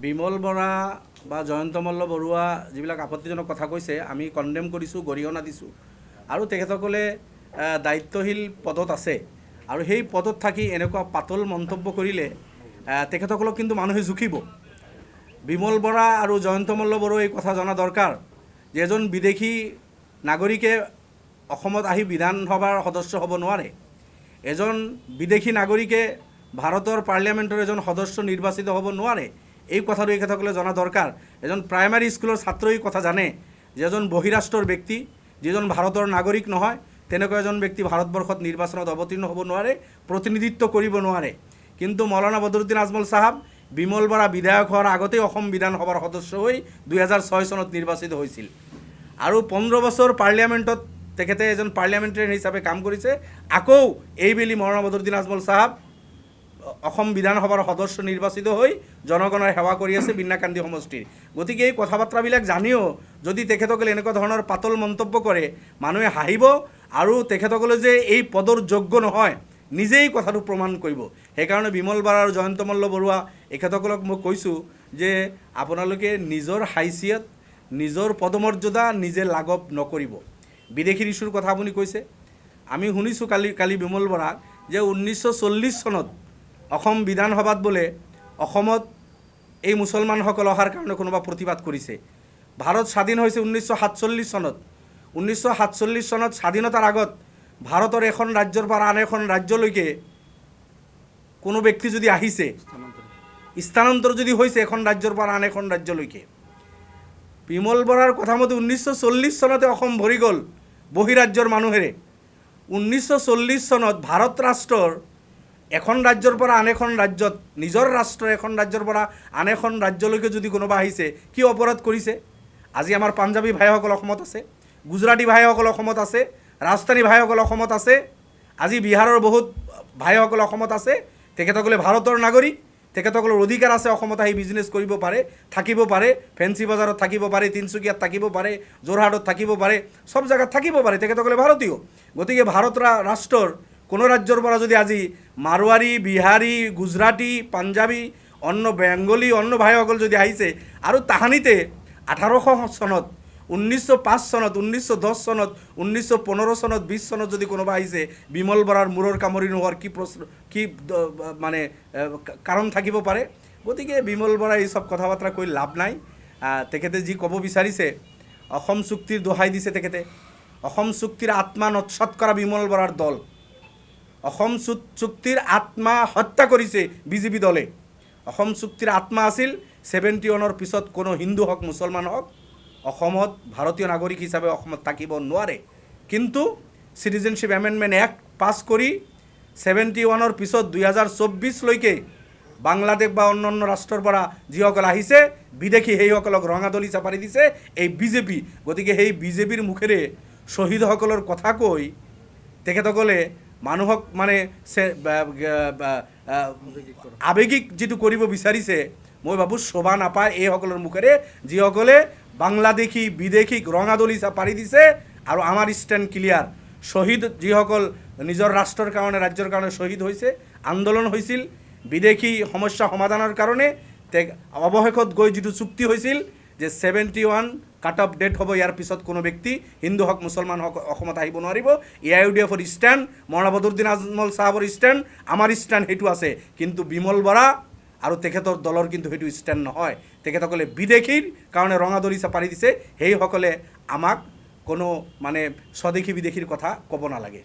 বিমল বৰা বা জয়ন্ত মল্ল বৰুৱা যিবিলাক আপত্তিজনক কথা কৈছে আমি কণ্ডেম কৰিছোঁ, গৰিহণা দিছোঁ আৰু তেখেতসকলে দায়িত্বশীল পদত আছে আৰু সেই পদত থাকি এনেকুৱা পাতল মন্তব্য কৰিলে তেখেতসকলক কিন্তু মানুহে জুখিব। বিমল বৰা আৰু জয়ন্ত মল্ল বৰুৱাই এই কথা জনা দৰকাৰ যে এজন বিদেশী নাগৰিকে অসমত আহি বিধানসভাৰ সদস্য হ'ব নোৱাৰে। এজন বিদেশী নাগৰিকে ভাৰতৰ পাৰ্লিয়ামেণ্টৰ এজন সদস্য নিৰ্বাচিত হ'ব নোৱাৰে। এই কথাটো এখেতসকলে জনা দৰকাৰ। এজন প্ৰাইমাৰী স্কুলৰ ছাত্ৰই কথা জানে যে এজন বহিৰাষ্ট্ৰৰ ব্যক্তি যিজন ভাৰতৰ নাগৰিক নহয় তেনেকুৱা এজন ব্যক্তি ভাৰতবৰ্ষত নিৰ্বাচনত অৱতীৰ্ণ হ'ব নোৱাৰে, প্ৰতিনিধিত্ব কৰিব নোৱাৰে। কিন্তু মৌলানা বদৰুদ্দিন আজমল চাহাব বিমল বৰা বিধায়ক হোৱাৰ আগতেই অসম বিধানসভাৰ সদস্য হৈ 2006 চনত নিৰ্বাচিত হৈছিল আৰু 15 বছৰ পাৰ্লিয়ামেণ্টত তেখেতে এজন পাৰ্লিয়ামেণ্টেৰিয়ান হিচাপে কাম কৰিছে। আকৌ এইবেলি মৌলানা বদৰুদ্দিন আজমল চাহাব অসম বিধানসভাৰ সদস্য নিৰ্বাচিত হৈ জনগণৰ সেৱা কৰি আছে বিন্নাকান্দি সমষ্টিৰ। গতিকে এই কথা বাৰ্তাবিলাক জানিও যদি তেখেতসকলে এনেকুৱা ধৰণৰ পাতল মন্তব্য কৰে মানুহে হাঁহিব আৰু তেখেতসকলে যে এই পদৰ যোগ্য নহয় নিজেই কথাটো প্ৰমাণ কৰিব। সেইকাৰণে বিমল বৰা আৰু জয়ন্ত মল্ল বৰুৱা এখেতসকলক মই কৈছোঁ যে আপোনালোকে নিজৰ হাইচিয়ত নিজৰ পদমৰ্যাদা নিজে লাঘৱ নকৰিব। বিদেশীৰ ইছ্যুৰ কথা আপুনি কৈছে, আমি শুনিছোঁ কালি বিমল বৰাক যে 1940 চনত অসম বিধানসভাত বোলে অসমত এই মুছলমানসকল অহাৰ কাৰণে কোনোবা প্ৰতিবাদ কৰিছে। ভাৰত স্বাধীন হৈছে 1947 চনত। 1947 চনত স্বাধীনতাৰ আগত ভাৰতৰ এখন ৰাজ্যৰ পৰা আন এখন ৰাজ্যলৈকে কোনো ব্যক্তি যদি আহিছে, স্থানান্তৰ যদি হৈছে এখন ৰাজ্যৰ পৰা আন এখন ৰাজ্যলৈকে, বিমল বৰাৰ কথা মতে 1940 চনতে অসম ভৰি গ'ল বহিৰাজ্যৰ মানুহেৰে। 1940 চনত ভাৰত ৰাষ্ট্ৰৰ এখন ৰাজ্যৰ পৰা আন এখন ৰাজ্যত নিজৰ ৰাষ্ট্ৰৰ এখন ৰাজ্যৰ পৰা আন এখন ৰাজ্যলৈকে যদি কোনোবা আহিছে কি অপৰাধ কৰিছে? আজি আমাৰ পাঞ্জাবী ভাইসকল অসমত আছে, গুজৰাটী ভাইসকল অসমত আছে, ৰাজস্থানী ভাইসকল অসমত আছে, আজি বিহাৰৰ বহুত ভাইসকল অসমত আছে। তেখেতসকলে ভাৰতৰ নাগৰিক, তেখেতসকলৰ অধিকাৰ আছে অসমত আহি বিজনেছ কৰিব পাৰে, থাকিব পাৰে, ফেঞ্চি বজাৰত থাকিব পাৰে, তিনিচুকীয়াত থাকিব পাৰে, যোৰহাটত থাকিব পাৰে, সব জায়গাত থাকিব পাৰে, তেখেতসকলে ভাৰতীয়। গতিকে ভাৰত ৰাষ্ট্ৰৰ কোনো ৰাজ্যৰ পৰা যদি আজি মাৰোৱাৰী, বিহাৰী, গুজৰাটী, পাঞ্জাবী, অন্য বেংগলী অন্য ভাইসকল যদি আহিছে আৰু তাহানিতে 1800 চনত, 1905 চনত, 1910 চনত, 1915 চনত, 20 চনত যদি কোনোবা আহিছে বিমল বৰাৰ মূৰৰ কামুৰি নোহোৱাৰ কি মানে কাৰণ থাকিব পাৰে? গতিকে বিমল বৰাই এই সব কথা বাৰ্তা কৈ লাভ নাই। তেখেতে যি ক'ব বিচাৰিছে অসম চুক্তিৰ দোহাই দিছে তেখেতে। অসম চুক্তিৰ আত্মা নৎসাৎ কৰা বিমল বৰাৰ দল, অসম চুক্তিৰ আত্মা হত্যা কৰিছে বিজেপি দলে। অসম চুক্তিৰ আত্মা আছিল 71ৰ পিছত কোনো হিন্দু হওক মুছলমান হওক অসমত ভাৰতীয় নাগৰিক হিচাপে অসমত থাকিব নোৱাৰে। কিন্তু চিটিজেনশ্বিপ এমেণ্ডমেণ্ট এক্ট পাছ কৰি 71ৰ পিছত 2024লৈকে বাংলাদেশ বা অন্যান্য ৰাষ্ট্ৰৰ পৰা যিসকল আহিছে বিদেশী সেইসকলক ৰঙাদলি চাপাৰি দিছে এই বিজেপি। গতিকে সেই বিজেপিৰ মুখেৰে শ্বহীদসকলৰ কথা কৈ তেখেতসকলে মানুহক মানে আৱেগিক যিটো কৰিব বিচাৰিছে মই ভাবোঁ শোভা নাপায় এইসকলৰ মুখেৰে, যিসকলে বাংলাদেশী বিদেশীক ৰঙাদলি চাপাৰি দিছে। আৰু আমাৰ ষ্টেণ্ড ক্লিয়াৰ, শ্বহীদ যিসকল নিজৰ ৰাষ্ট্ৰৰ কাৰণে ৰাজ্যৰ কাৰণে শ্বহীদ হৈছে, আন্দোলন হৈছিল বিদেশী সমস্যা সমাধানৰ কাৰণে, অৱশেষত গৈ যিটো চুক্তি হৈছিল যে 71 কাট অফ ডেট হ'ব, ইয়াৰ পিছত কোনো ব্যক্তি হিন্দু হওক মুছলমান হওক অসমত আহিব নোৱাৰিব। AIUDFৰ ষ্টেণ্ড, মৌলানা বদৰুদ্দিন আজমল চাহাবৰ ষ্টেণ্ড, আমাৰ ষ্টেণ্ড সেইটো আছে। কিন্তু বিমল বৰা আৰু তেখেতৰ দলৰ কিন্তু সেইটো ষ্টেণ্ড নহয়। তেখেতসকলে বিদেশীৰ কাৰণে ৰঙাদলি চাপাৰি দিছে, সেইসকলে আমাক কোনো মানে স্বদেশী বিদেশীৰ কথা ক'ব নালাগে।